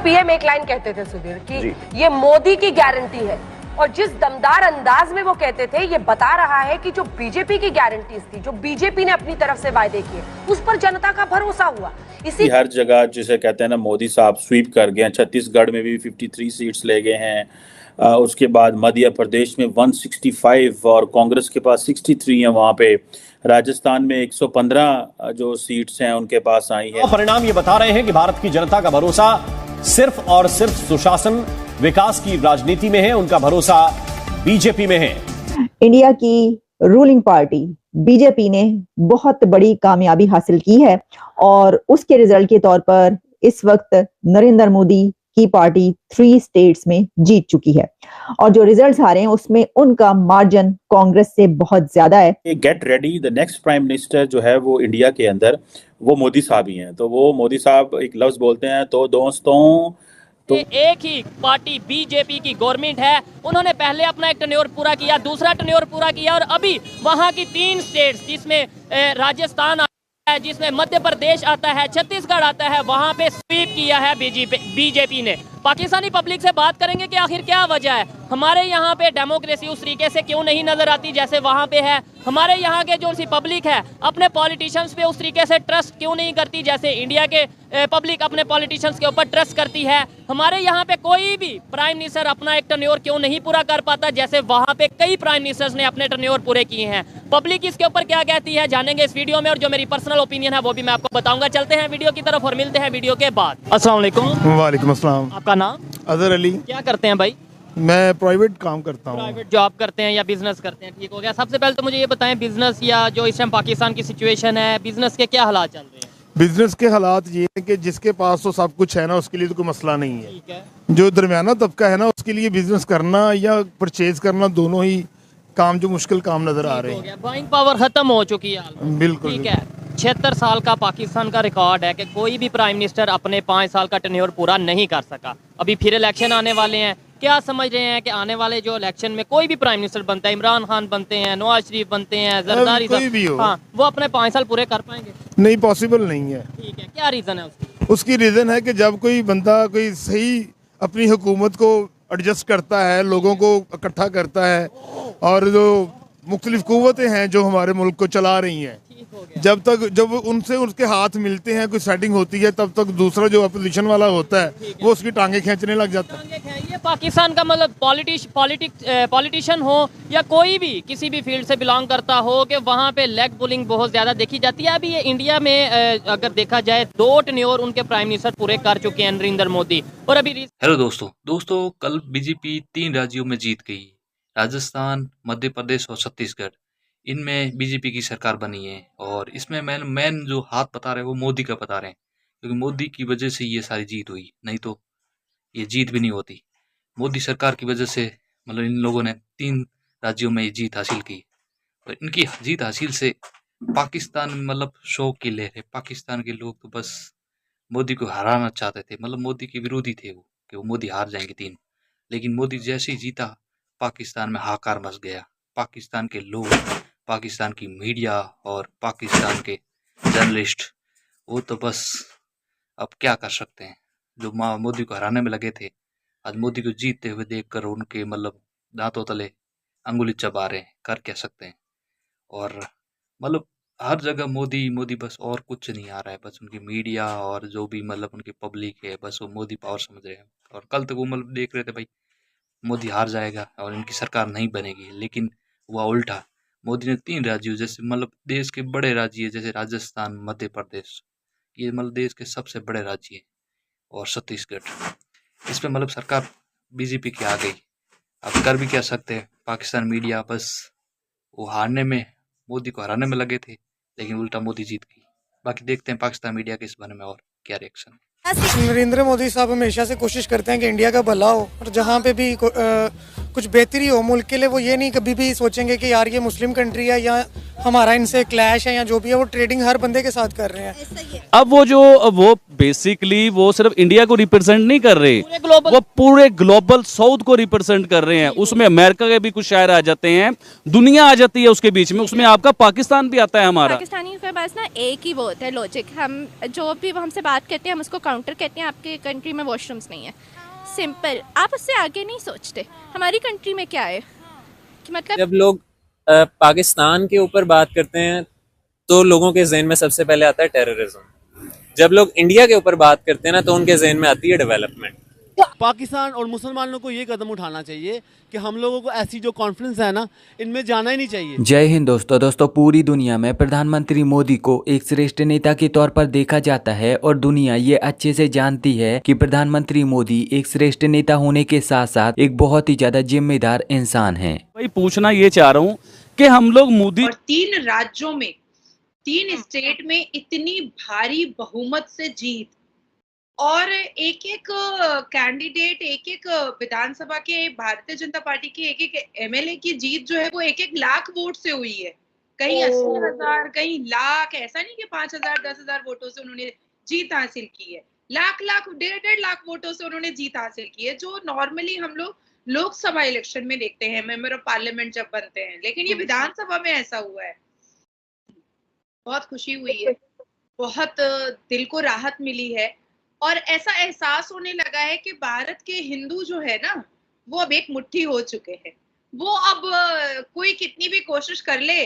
PM एक line कहते थे सुधीर कि ये मोदी की गारंटी है, और जिस दमदार अंदाज में वो कहते थे, ये बता रहा है कि जो बीजेपी की गारंटीज थी, जो बीजेपी ने अपनी तरफ से वायदे किए, उस पर जनता का भरोसा हुआ। इसी हर जगह जिसे कहते हैं ना, मोदी साहब स्वीप कर गए हैं। छत्तीसगढ़ में भी 53 सीट्स ले गए हैं। उसके बाद मध्य प्रदेश में 165 और कांग्रेस के पास 63 है वहां पे। राजस्थान में 115 जो सीट्स हैं उनके पास आई है। परिणाम ये बता रहे हैं कि भारत की जनता का भरोसा सिर्फ और सिर्फ सुशासन विकास की राजनीति में है, उनका भरोसा बीजेपी में है। इंडिया की रूलिंग पार्टी बीजेपी ने बहुत बड़ी कामयाबी हासिल की है और उसके रिजल्ट के तौर पर इस वक्त नरेंद्र मोदी की पार्टी 3 स्टेट्स में जीत चुकी है और जो रिजल्ट्स आ रहे हैं उसमें उनका मार्जिन कांग्रेस से बहुत ज्यादा है। Get ready, the next prime minister जो है वो इंडिया के अंदर वो मोदी साहब ही हैं। तो वो मोदी साहब एक लफ्ज बोलते हैं तो दोस्तों, तो एक ही पार्टी बीजेपी की गवर्नमेंट है। उन्होंने पहले अपना एक टर्न्योर पूरा किया, दूसरा टर्न्योर पूरा किया और अभी वहां की 3 स्टेट्स जिसमें राजस्थान आता है, जिसमें मध्य प्रदेश आता है, छत्तीसगढ़ आता है, वहां पे स्वीप किया है बीजेपी ने। पाकिस्तानी पब्लिक से बात करेंगे कि आखिर क्या वजह है, हमारे यहाँ पे डेमोक्रेसी उस तरीके से क्यों नहीं नजर आती जैसे वहाँ पे है। हमारे यहाँ के जो सी पब्लिक है अपने पॉलिटिशियंस पे उस तरीके से ट्रस्ट क्यों नहीं करती जैसे इंडिया के पब्लिक अपने पॉलिटिशियंस के ऊपर ट्रस्ट करती है। हमारे यहाँ पे कोई भी प्राइम मिनिस्टर अपना एक टर्न्योर क्यों नहीं पूरा कर पाता जैसे वहाँ पे कई प्राइम मिनिस्टर्स ने अपने टर्न्योर पूरे किए हैं। पब्लिक इसके ऊपर क्या कहती है जानेंगे इस वीडियो में, और जो मेरी पर्सनल ओपिनियन है वो भी मैं आपको बताऊंगा। चलते हैं वीडियो की तरफ और मिलते हैं वीडियो के बाद। अस्सलाम वालेकुम। वालेकुम अस्सलाम। आपका नाम? अजहर अली। क्या करते हैं भाई? मैं प्राइवेट काम करता हूँ। प्राइवेट जॉब करते हैं या बिजनेस करते हैं? ठीक हो गया। सबसे पहले तो मुझे ये बताएं, बिजनेस या जो इस टाइम पाकिस्तान की सिचुएशन है, बिजनेस के क्या हालात चल रहे हैं? बिजनेस के हालात ये है कि जिसके पास तो सब कुछ है ना उसके लिए तो कोई मसला नहीं है। ठीक है। जो दरमियाना तबका है ना उसके लिए बिजनेस करना या परचेज करना दोनों ही काम जो मुश्किल काम नजर आ रहे हैं। बाइंग पावर खत्म हो चुकी है। बिल्कुल ठीक है। 76 साल का पाकिस्तान का रिकॉर्ड है कि कोई भी प्राइम मिनिस्टर अपने 5 साल का टेन्योर पूरा नहीं कर सका। अभी फिर इलेक्शन आने वाले हैं, क्या समझ रहे हैं कि आने वाले जो इलेक्शन में कोई भी प्राइम मिनिस्टर बनता है, इमरान खान बनते हैं, नवाज शरीफ बनते हैं, जरदारी साहब, हाँ, वो अपने 5 साल पूरे कर पाएंगे? नहीं, पॉसिबल नहीं है। ठीक है। क्या रीजन है उसकी? उसकी रीजन है कि जब कोई बंदा कोई सही अपनी हुकूमत को एडजस्ट करता है, लोगों को इकट्ठा करता है और जो मुख्तलिफ कुव्वतें हैं जो हमारे मुल्क को चला रही हैं, जब उनसे उसके हाथ मिलते हैं, कोई सेटिंग होती है, तब तक दूसरा जो अपोजिशन वाला होता है वो उसकी टांगे खींचने लग जाता है। ये पाकिस्तान का मतलब पॉलिटिशियन हो या कोई भी किसी भी फील्ड से बिलोंग करता हो कि वहाँ पे लेग पुलिंग बहुत ज़्यादा देखी जाती है। अभी ये इंडिया में अगर देखा जाए 2 टेन्योर उनके प्राइम मिनिस्टर पूरे कर चुके हैं नरेंद्र मोदी। और अभी हेलो दोस्तों, कल बीजेपी 3 राज्यों में जीत गई, राजस्थान, मध्य प्रदेश और छत्तीसगढ़। इनमें बीजेपी की सरकार बनी है और इसमें मैन जो हाथ बता रहे हैं वो मोदी का बता रहे हैं, क्योंकि मोदी की वजह से ये सारी जीत हुई, नहीं तो ये जीत भी नहीं होती। मोदी सरकार की वजह से मतलब इन लोगों ने 3 राज्यों में ये जीत हासिल की। और इनकी जीत हासिल से पाकिस्तान में मतलब शौक की लहर है। पाकिस्तान के लोग तो बस मोदी को हराना चाहते थे, मतलब मोदी के विरोधी थे वो, कि वो मोदी हार जाएंगे 3। लेकिन मोदी जैसे ही जीता पाकिस्तान में हाहाकार मच गया। पाकिस्तान के लोग, पाकिस्तान की मीडिया और पाकिस्तान के जर्नलिस्ट, वो तो बस अब क्या कर सकते हैं। जो मोदी को हराने में लगे थे, आज मोदी को जीतते हुए देखकर उनके मतलब दांतों तले अंगुली चबा रहे हैं। कर क्या सकते हैं। और मतलब हर जगह मोदी बस, और कुछ नहीं आ रहा है। बस उनकी मीडिया और जो भी मतलब उनकी पब्लिक है, बस वो मोदी पावर समझ रहे हैं। और कल तक वो मतलब देख रहे थे भाई मोदी हार जाएगा और इनकी सरकार नहीं बनेगी, लेकिन हुआ उल्टा। मोदी ने 3 राज्यों जैसे मतलब देश के बड़े राज्य जैसे राजस्थान, मध्य प्रदेश, ये मतलब देश के सबसे बड़े राज्य हैं, और छत्तीसगढ़, इसमें मतलब सरकार बीजेपी की आ गई। अब कर भी क्या सकते हैं। पाकिस्तान मीडिया बस वो हारने में, मोदी को हराने में लगे थे, लेकिन उल्टा मोदी जीत गई। बाकी देखते हैं पाकिस्तान मीडिया के इस बारे में और क्या रिएक्शन है। नरेंद्र मोदी साहब हमेशा से कोशिश करते हैं कि इंडिया का भला हो, और जहाँ पे भी कुछ बेहतरी हो मुल्क के लिए, वो ये नहीं कभी भी सोचेंगे कि यार ये मुस्लिम कंट्री है या हमारा इनसे क्लैश है या जो भी है, वो ट्रेडिंग हर बंदे के साथ कर रहे हैं। अब वो बेसिकली वो सिर्फ इंडिया को रिप्रेजेंट नहीं कर रहे, ग्लोबल वो पूरे ग्लोबल साउथ को रिप्रेजेंट कर रहे हैं। उसमें अमेरिका के भी कुछ शायर आ जाते हैं, दुनिया आ जाती है उसके बीच में, उसमें आपका पाकिस्तान भी आता है हमारा। पाकिस्तानियों के पास ना एक ही वो होता है लॉजिक, हम जो भी वो हमसे बात करते हैं हम उसको काउंटर कहते हैं, आपके कंट्री में वॉशरूम्स नहीं है, सिंपल। आप उससे आगे नहीं सोचते। हमारी कंट्री में क्या है कि मतलब जब लोग पाकिस्तान के ऊपर बात करते हैं तो लोगों के जहन में सबसे पहले आता है टेररिज्म। जब लोग इंडिया के ऊपर बात करते हैं ना तो उनके जहन में आती है डेवलपमेंट। पाकिस्तान और मुसलमानों को ये कदम उठाना चाहिए कि हम लोगों को ऐसी जो कॉन्फ्रेंस है ना, इनमें जाना ही नहीं चाहिए। जय हिंद दोस्तों, पूरी दुनिया में प्रधानमंत्री मोदी को एक श्रेष्ठ नेता के तौर पर देखा जाता है और दुनिया ये अच्छे से जानती है कि प्रधानमंत्री मोदी एक श्रेष्ठ नेता होने के साथ साथ एक बहुत ही ज्यादा जिम्मेदार इंसान है। भाई पूछना ये चाह रहा हूँ कि हम लोग मोदी और 3 राज्यों में 3 स्टेट में इतनी भारी बहुमत से जीत और एक कैंडिडेट, एक विधानसभा के भारतीय जनता पार्टी के एक एमएलए की जीत जो है वो 1 लाख वोट से हुई है। कहीं 80,000, कहीं लाख, ऐसा नहीं कि 5,000 10,000 वोटों से उन्होंने जीत हासिल की है। लाख 1.5 लाख वोटों से उन्होंने जीत हासिल की है, जो नॉर्मली हम लोग लोकसभा इलेक्शन में देखते हैं, मेंबर ऑफ पार्लियामेंट जब बनते हैं, लेकिन ये विधानसभा में ऐसा हुआ है। बहुत खुशी हुई है, बहुत दिल को राहत मिली है और ऐसा एहसास होने लगा है कि भारत के हिंदू जो है ना वो अब एक मुट्ठी हो चुके हैं। वो अब कोई कितनी भी कोशिश कर ले,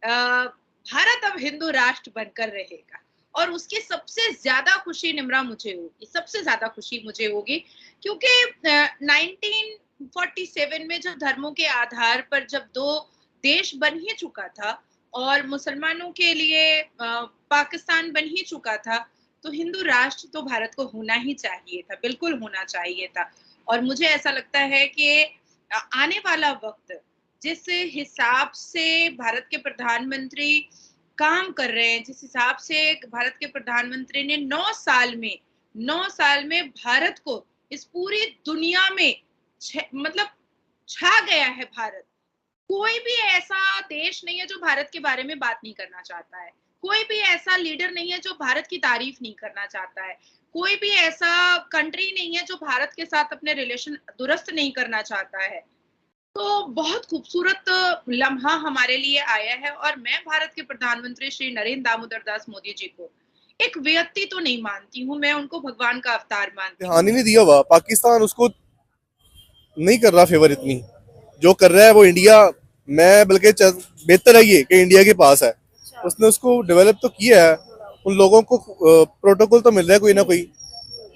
भारत अब हिंदू राष्ट्र बनकर रहेगा। और उसकी सबसे ज्यादा खुशी निम्रा मुझे होगी, सबसे ज्यादा खुशी मुझे होगी क्योंकि 1947 में जब धर्मों के आधार पर जब 2 देश बन ही चुका था और मुसलमानों के लिए पाकिस्तान बन ही चुका था, तो हिंदू राष्ट्र तो भारत को होना ही चाहिए था, बिल्कुल होना चाहिए था। और मुझे ऐसा लगता है कि आने वाला वक्त जिस हिसाब से भारत के प्रधानमंत्री काम कर रहे हैं, जिस हिसाब से भारत के प्रधानमंत्री ने 9 साल में भारत को इस पूरी दुनिया में मतलब छा गया है भारत। कोई भी ऐसा देश नहीं है जो भारत के बारे में बात नहीं करना चाहता है, कोई भी ऐसा लीडर नहीं है जो भारत की तारीफ नहीं करना चाहता है, कोई भी ऐसा कंट्री नहीं है जो भारत के साथ अपने रिलेशन दुरुस्त नहीं करना चाहता है। तो बहुत खूबसूरत लम्हा हमारे लिए आया है और मैं भारत के प्रधानमंत्री श्री नरेंद्र दामोदर दास मोदी जी को एक व्यक्ति तो नहीं मानती हूँ, मैं उनको भगवान का अवतार मानती हूँ। ध्यान ही नहीं दिया हुआ, पाकिस्तान उसको नहीं कर रहा फेवर, इतनी जो कर रहा है वो इंडिया, मैं बल्कि बेहतर है ये कि इंडिया के पास है, उसने उसको डेवलप तो किया है। उन लोगों को प्रोटोकॉल तो मिल रहा है कोई ना कोई।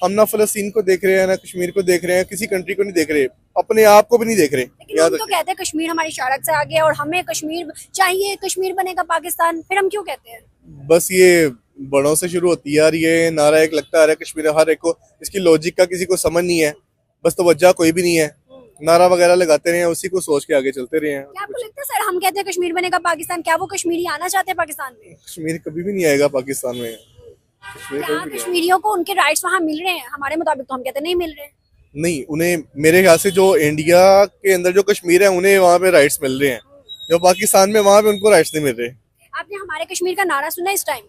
हम ना फलस्तीन को देख रहे हैं, ना कश्मीर को देख रहे हैं, किसी कंट्री को नहीं देख रहे, अपने आप को भी नहीं देख रहे। हम तो कहते हैं कश्मीर हमारी शरारत से आगे और हमें कश्मीर चाहिए, कश्मीर बनेगा पाकिस्तान, फिर हम क्यों कहते हैं? बस ये बड़ों से शुरू होती है यार, ये नारा एक लगता है कश्मीर, हर एक को इसकी लॉजिक का किसी को समझ नहीं है, बस तवज्जो कोई भी नहीं है, नारा वगैरह लगाते रहे हैं, उसी को सोच के आगे चलते रहे हैं। क्या आपको लगता है सर, हम कहते हैं कश्मीर बनेगा पाकिस्तान, क्या वो कश्मीरी आना चाहते हैं पाकिस्तान में? कश्मीर कभी भी नहीं आएगा पाकिस्तान में। क्या कश्मीरियों को उनके राइट्स वहाँ मिल रहे हैं? हमारे मुताबिक तो हम कहते नहीं मिल रहे। नहीं, उन्हें मेरे ख्याल से जो इंडिया के अंदर जो कश्मीर है उन्हें वहाँ पे राइट्स मिल रहे हैं, जो पाकिस्तान में वहाँ पे उनको राइट्स नहीं मिल रहे। आपने हमारे कश्मीर का नारा सुना इस टाइम?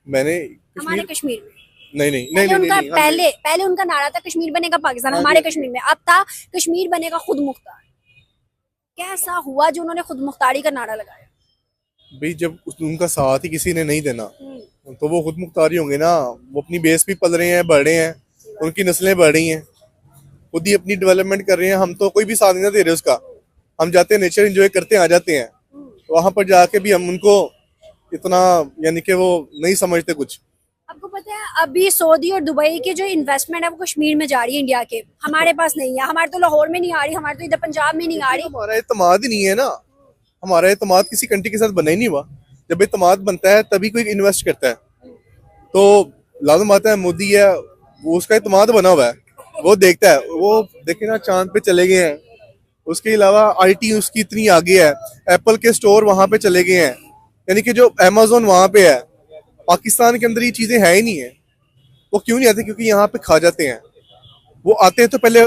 मैंने हमारे कश्मीर में नहीं उनका पहले उनका नारा था कश्मीर बनेगा पाकिस्तान, हमारे कश्मीर में। अब था कश्मीर बनेगा खुद मुख्तार। कैसा हुआ जो उन्होंने खुद मुख्तारी का नारा लगाया? भाई जब उनका साथ ही किसी ने नहीं देना तो वो खुद मुख्तारी होंगे ना। वो अपनी बेस भी पल रहे हैं, बढ़ रहे हैं, उनकी नस्लें बढ़ रही हैं, खुद ही अपनी डेवलपमेंट कर रहे हैं। हम तो कोई भी साथ नहीं दे रहे उसका, हम जाते हैं नेचर एंजॉय करते आ जाते हैं, वहां पर जाके भी हम उनको इतना यानी कि वो नहीं समझते कुछ। आपको पता है अभी सऊदी और दुबई की जो इन्वेस्टमेंट है वो कश्मीर में जा रही है इंडिया के, हमारे पास नहीं है। हमारे तो लाहौर में नहीं आ रही, हमारे तो इधर पंजाब में नहीं आ रही। हमारा एतमाद ही नहीं है ना, हमारा एतमाद किसी कंट्री के साथ बना ही नहीं हुआ। जब एतमाद बनता है तभी कोई इन्वेस्ट करता है। तो लाजम बात है मोदी है वो, उसका एतमाद बना हुआ है, वो देखता है। वो देखे ना चांद पे चले गए हैं, उसके अलावा IT उसकी इतनी आगे है, एप्पल के स्टोर वहां पे चले गए हैं, यानी कि जो अमेज़न वहां पे है। पाकिस्तान के अंदर ये चीजें है ही नहीं है। वो क्यों नहीं आते? क्योंकि यहाँ पे खा जाते हैं। वो आते हैं तो पहले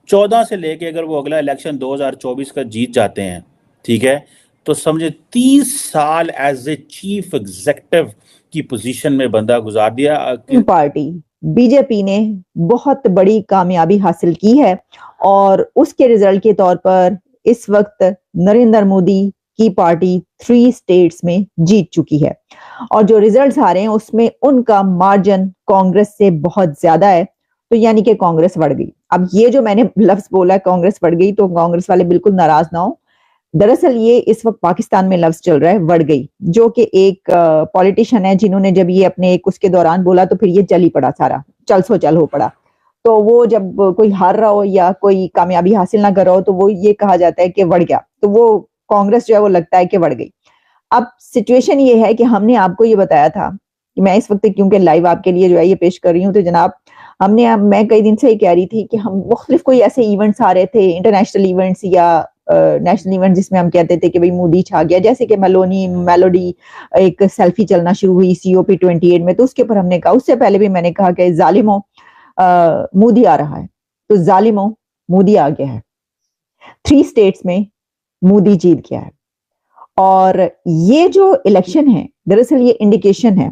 14 से लेके अगर वो अगला इलेक्शन 2024 का जीत जाते हैं, ठीक है, तो समझे 30 साल एज ए चीफ एग्जीक्यूटिव की पोजीशन में बंदा गुजार दिया। पार्टी बीजेपी ने बहुत बड़ी कामयाबी हासिल की है और उसके रिजल्ट के तौर पर इस वक्त नरेंद्र मोदी की पार्टी 3 स्टेट्स में जीत चुकी है और जो रिजल्ट्स आ रहे हैं उसमें उनका मार्जिन कांग्रेस से बहुत ज्यादा है, तो यानी कि कांग्रेस बढ़ गई। अब ये जो मैंने लफ्ज बोला कांग्रेस बढ़ गई, तो कांग्रेस वाले बिल्कुल नाराज ना हो। दरअसल ये इस वक्त पाकिस्तान में लफ्ज चल रहा है बढ़ गई, जो कि एक पॉलिटिशियन है जिन्होंने जब ये अपने एक उसके दौरान बोला तो फिर ये चल ही पड़ा, सारा चल सो चल हो पड़ा। तो वो जब कोई हार रहा हो या कोई कामयाबी हासिल ना कर रहा हो तो वो ये कहा जाता है कि बढ़ गया, तो वो कांग्रेस जो है वो लगता है कि बढ़ गई। अब सिचुएशन ये है कि हमने आपको ये बताया था कि मैं इस वक्त क्योंकि लाइव आपके लिए जो है ये पेश कर रही हूँ, तो जनाब मैं कई दिन से ही कह रही थी कि हम मुख्तलिफ कोई ऐसे इवेंट्स आ रहे थे, इंटरनेशनल इवेंट्स या नेशनल इवेंट, जिसमें हम कहते थे कि भाई मोदी छा गया, जैसे कि मेलोडी एक सेल्फी चलना शुरू हुई COP 28 में, तो उसके ऊपर हमने कहा, उससे पहले भी मैंने कहा कि जालिमो मोदी आ रहा है, तो जालिमो मोदी आ गया है। 3 स्टेट्स में मोदी जीत गया है और ये जो इलेक्शन है दरअसल ये इंडिकेशन है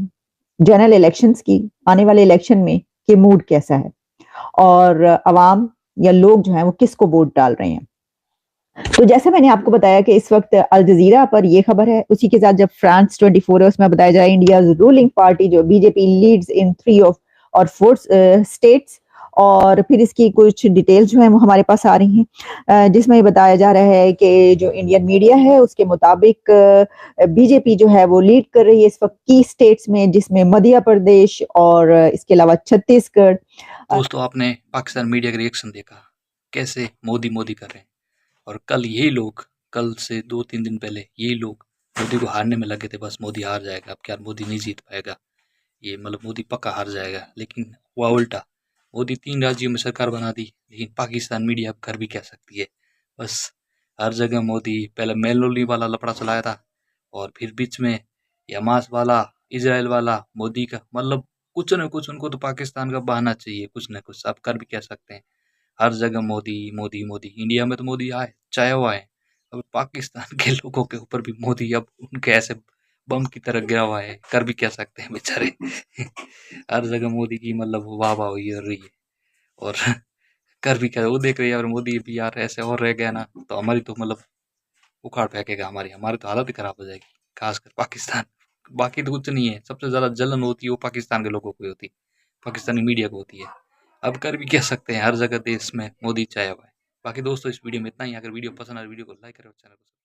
जनरल इलेक्शंस की, आने वाले इलेक्शन में कि मूड कैसा है और अवाम या लोग जो हैं वो किसको वोट डाल रहे हैं। तो जैसे मैंने आपको बताया कि इस वक्त अल जजीरा पर यह खबर है, उसी के साथ जब फ्रांस 24 है उसमें बताया जा रहा है इंडिया रूलिंग पार्टी जो बीजेपी लीड्स इन 3 और 4 स्टेट्स, और फिर इसकी कुछ डिटेल्स जो है वो हमारे पास आ रही हैं जिसमें बताया जा रहा है कि जो इंडियन मीडिया है उसके मुताबिक बीजेपी जो है वो लीड कर रही है इस वक्त की स्टेट्स में, जिसमें मध्य प्रदेश और इसके अलावा छत्तीसगढ़। दोस्तों, आपने पाकिस्तान मीडिया का रिएक्शन देखा, कैसे मोदी मोदी कर रहे हैं, और कल से 2-3 दिन पहले यही लोग मोदी को हारने में लगे थे, बस मोदी हार जाएगा, अब क्या मोदी नहीं जीत पाएगा, ये मतलब मोदी पक्का हार जाएगा। लेकिन हुआ उल्टा, मोदी 3 राज्यों में सरकार बना दी, लेकिन पाकिस्तान मीडिया अब कर भी कह सकती है, बस हर जगह मोदी, पहले मेलोली वाला लफड़ा चलाया था और फिर बीच में हमास वाला, इजराइल वाला, मोदी का, मतलब कुछ न कुछ उनको तो पाकिस्तान का बहाना चाहिए, कुछ न कुछ अब कर भी कह सकते हैं। हर जगह मोदी मोदी मोदी, इंडिया में तो मोदी आए चाहे वो आए, अब पाकिस्तान के लोगों के ऊपर भी मोदी अब उनके ऐसे बम की तरह गिरा हुआ है, कर भी क्या सकते हैं बेचारे। हर जगह मोदी की मतलब वाह वाह हुई हो रही है और कर भी क्या, वो देख रही है और मोदी भी यार ऐसे और रह गया ना तो हमारी तो मतलब उखाड़ फेंकेगा, हमारी तो हालत ही खराब हो जाएगी, खासकर पाकिस्तान। बाकी तो कुछ नहीं है, सबसे ज्यादा जलन होती है वो पाकिस्तान के लोगों को होती है, पाकिस्तानी मीडिया को होती है। अब कर भी कह सकते हैं, हर जगह देश में मोदी चाहे हुआ है। बाकी दोस्तों इस वीडियो में इतना ही। अगर वीडियो पसंद आए वीडियो को लाइक करें और चैनल को